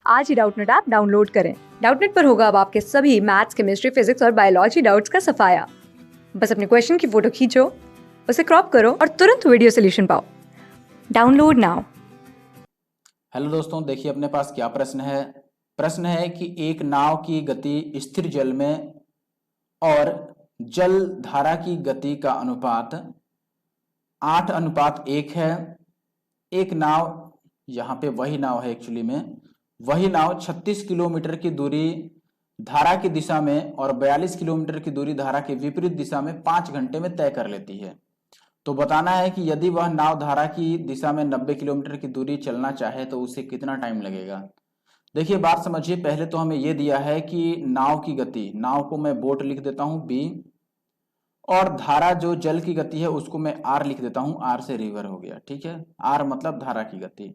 आज ही Doubtnut app download करें। Doubtnut पर होगा अब आपके सभी मैथ्स, केमिस्ट्री, फिजिक्स और बायोलॉजी डाउट्स का सफाया। बस अपने क्वेश्चन की फोटो खींचो, उसे क्रॉप करो और तुरंत वीडियो सोल्यूशन पाओ। Download now. हेलो दोस्तों, देखिए अपने पास क्या प्रश्न है। प्रश्न है कि एक नाव की गति स्थिर जल में और जल धारा की गति का अनुपात 8:1 है। एक नाव, यहाँ पे वही नाव है एक्चुअली में, वही नाव 36 किलोमीटर की दूरी धारा की दिशा में और 42 किलोमीटर की दूरी धारा के विपरीत दिशा में 5 घंटे में तय कर लेती है। तो बताना है कि यदि वह नाव धारा की दिशा में 90 किलोमीटर की दूरी चलना चाहे तो उसे कितना टाइम लगेगा। देखिए बात समझिए, पहले तो हमें यह दिया है कि नाव की गति, नाव को मैं बोट लिख देता हूं बी, और धारा जो जल की गति है उसको मैं आर लिख देता हूं, आर से रिवर हो गया, ठीक है। आर मतलब धारा की गति।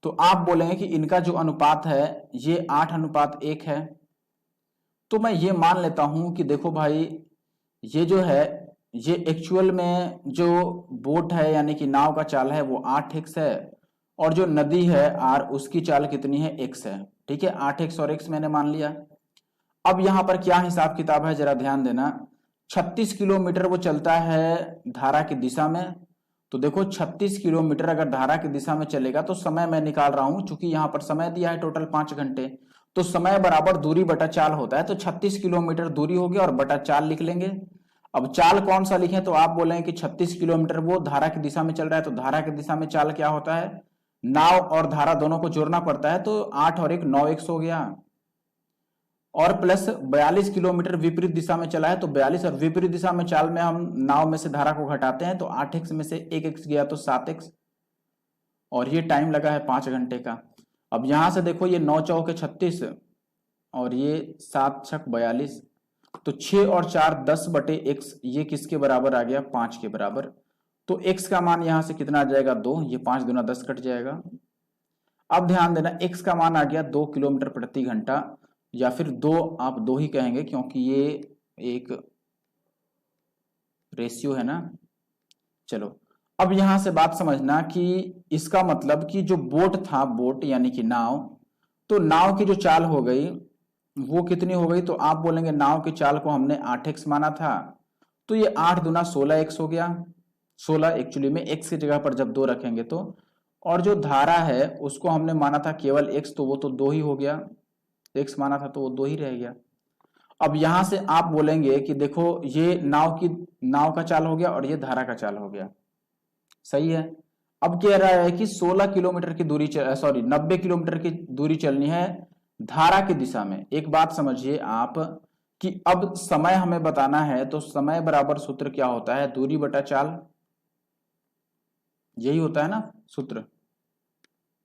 तो आप बोलेंगे कि इनका जो अनुपात है ये 8:1 है। तो मैं ये मान लेता हूं कि देखो भाई, ये जो है ये एक्चुअल में जो बोट है यानी कि नाव का चाल है वो 8x है, और जो नदी है आर उसकी चाल कितनी है, x है, ठीक है। 8x और x मैंने मान लिया। अब यहां पर क्या हिसाब किताब है जरा ध्यान देना। 36 किलोमीटर वो चलता है धारा की दिशा में। तो देखो 36 किलोमीटर अगर धारा की दिशा में चलेगा तो समय मैं निकाल रहा हूं, चूंकि यहां पर समय दिया है टोटल 5 घंटे, तो समय बराबर दूरी बटा चाल होता है। तो 36 किलोमीटर दूरी हो गया और बटा चाल लिख लेंगे। अब चाल कौन सा लिखें, तो आप बोलेंगे कि 36 किलोमीटर वो धारा की दिशा में चल रहा है, तो धारा की दिशा में चाल क्या होता है, नाव और धारा दोनों को जोड़ना पड़ता है, तो 8 और 1 9x हो गया, और प्लस 42 किलोमीटर विपरीत दिशा में चला है, तो 42 और विपरीत दिशा में चाल में हम नाव में से धारा को घटाते हैं, तो 8x में से 1x गया तो 7x, और ये टाइम लगा है 5 घंटे का। अब यहां से देखो, ये 9 चौके 36 और ये 7 छक 42, तो 6 और 4 10/x, ये किसके बराबर आ गया, 5 के बराबर। तो x का मान यहां से कितना आ जाएगा, 2, ये 5 दूना 10 कट जाएगा। अब ध्यान देना, x का मान आ गया 2 किलोमीटर प्रति घंटा, या फिर 2, आप 2 ही कहेंगे क्योंकि ये एक रेशियो है ना। चलो अब यहां से बात समझना कि इसका मतलब कि जो बोट था, बोट यानी कि नाव, तो नाव की जो चाल हो गई वो कितनी हो गई, तो आप बोलेंगे नाव की चाल को हमने 8x माना था, तो ये 8 दूना 16x हो गया। 16 एक्चुअली में x की जगह पर जब 2 रखेंगे तो, और जो धारा है उसको हमने माना था केवल x, तो वो तो 2 ही हो गया, x माना था तो वो 2 ही रह गया। अब यहां से आप बोलेंगे कि देखो ये नाव का चाल हो गया और ये धारा का चाल हो गया, सही है। अब कह रहा है कि 16 किलोमीटर की दूरी, सॉरी 90 किलोमीटर की दूरी चलनी है धारा की दिशा में। एक बात समझिए आप कि अब समय हमें बताना है, तो समय बराबर सूत्र क्या होता है, दूरी बटा चाल, यही होता है ना सूत्र,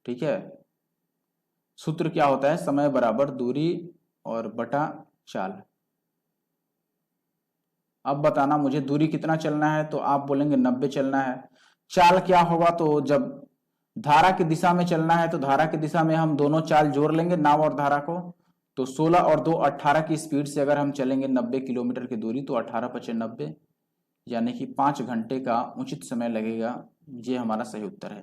ठीक है। सूत्र क्या होता है, समय बराबर दूरी और बटा चाल। अब बताना मुझे दूरी कितना चलना है, तो आप बोलेंगे 90 चलना है। चाल क्या होगा, तो जब धारा की दिशा में चलना है तो धारा की दिशा में हम दोनों चाल जोड़ लेंगे, नाव और धारा को, तो 16 और 2 18 की स्पीड से अगर हम चलेंगे 90 किलोमीटर की दूरी, तो 18 पचे 90, यानी कि 5 घंटे का उचित समय लगेगा। ये हमारा सही उत्तर है।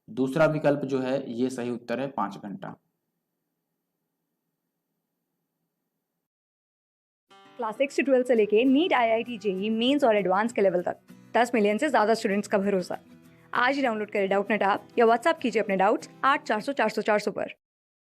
दूसरा विकल्प जो है ये सही उत्तर है, 5 घंटा। क्लास 6 से 12 से लेके नीट, IIT, JEE मेंस और एडवांस के लेवल तक 10 मिलियन से ज्यादा स्टूडेंट्स का भरोसा। आज ही डाउनलोड करें डाउटनेट ऐप या व्हाट्सएप कीजिए अपने डाउट्स 8400 400 400 पर।